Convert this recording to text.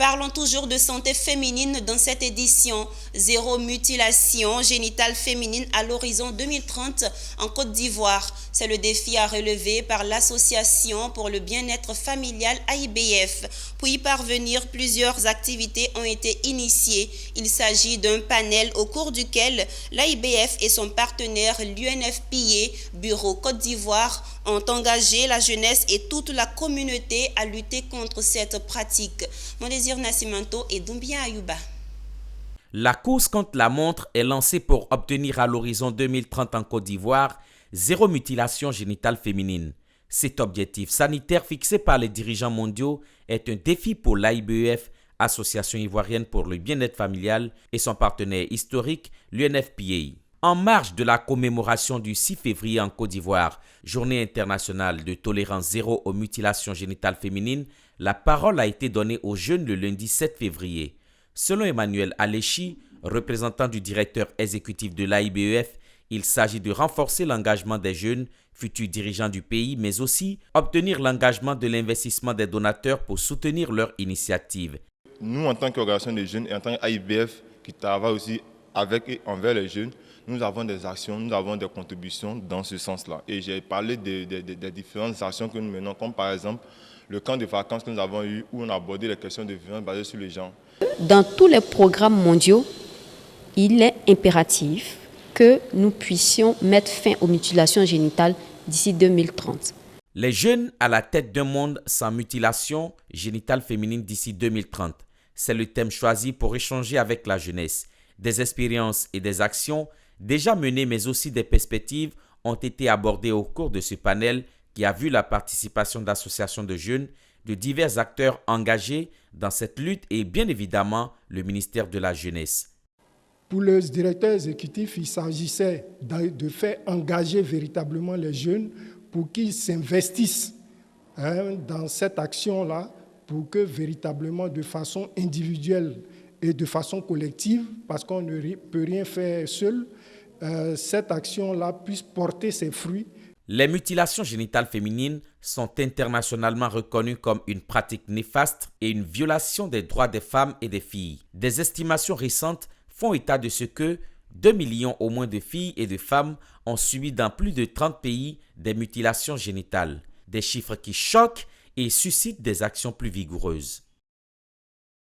Parlons toujours de santé féminine dans cette édition. Zéro mutilation génitale féminine à l'horizon 2030 en Côte d'Ivoire. C'est le défi à relever par l'Association pour le bien-être familial AIBF. Pour y parvenir, plusieurs activités ont été initiées. Il s'agit d'un panel au cours duquel l'AIBF et son partenaire l'UNFPA, Bureau Côte d'Ivoire, ont engagé la jeunesse et toute la communauté à lutter contre cette pratique. Mon désir Nascimento et Doumbia Ayuba. La course contre la montre est lancée pour obtenir à l'horizon 2030 en Côte d'Ivoire zéro mutilation génitale féminine. Cet objectif sanitaire fixé par les dirigeants mondiaux est un défi pour l'AIBF, Association ivoirienne pour le bien-être familial, et son partenaire historique, l'UNFPA. En marge de la commémoration du 6 février en Côte d'Ivoire, Journée internationale de tolérance zéro aux mutilations génitales féminines, la parole a été donnée aux jeunes le lundi 7 février. Selon Emmanuel Aléchi, représentant du directeur exécutif de l'AIBF, il s'agit de renforcer l'engagement des jeunes, futurs dirigeants du pays, mais aussi obtenir l'engagement de l'investissement des donateurs pour soutenir leur initiative. Nous, en tant qu'organisation des jeunes et en tant qu'AIBF qui travaille aussi avec et envers les jeunes, nous avons des actions, nous avons des contributions dans ce sens-là. Et j'ai parlé des différentes actions que nous menons, comme par exemple le camp de vacances que nous avons eu, où on a abordé les questions de violence basées sur les genres. Dans tous les programmes mondiaux, il est impératif que nous puissions mettre fin aux mutilations génitales d'ici 2030. Les jeunes à la tête d'un monde sans mutilation génitale féminine d'ici 2030. C'est le thème choisi pour échanger avec la jeunesse. Des expériences et des actions déjà menées, mais aussi des perspectives ont été abordées au cours de ce panel qui a vu la participation d'associations de jeunes, de divers acteurs engagés dans cette lutte et bien évidemment le ministère de la Jeunesse. Pour le directeur exécutif, il s'agissait de faire engager véritablement les jeunes pour qu'ils s'investissent dans cette action-là, pour que véritablement de façon individuelle et de façon collective, parce qu'on ne peut rien faire seul, cette action-là puisse porter ses fruits. Les mutilations génitales féminines sont internationalement reconnues comme une pratique néfaste et une violation des droits des femmes et des filles. Des estimations récentes font état de ce que 2 millions au moins de filles et de femmes ont subi dans plus de 30 pays des mutilations génitales. Des chiffres qui choquent et suscitent des actions plus vigoureuses.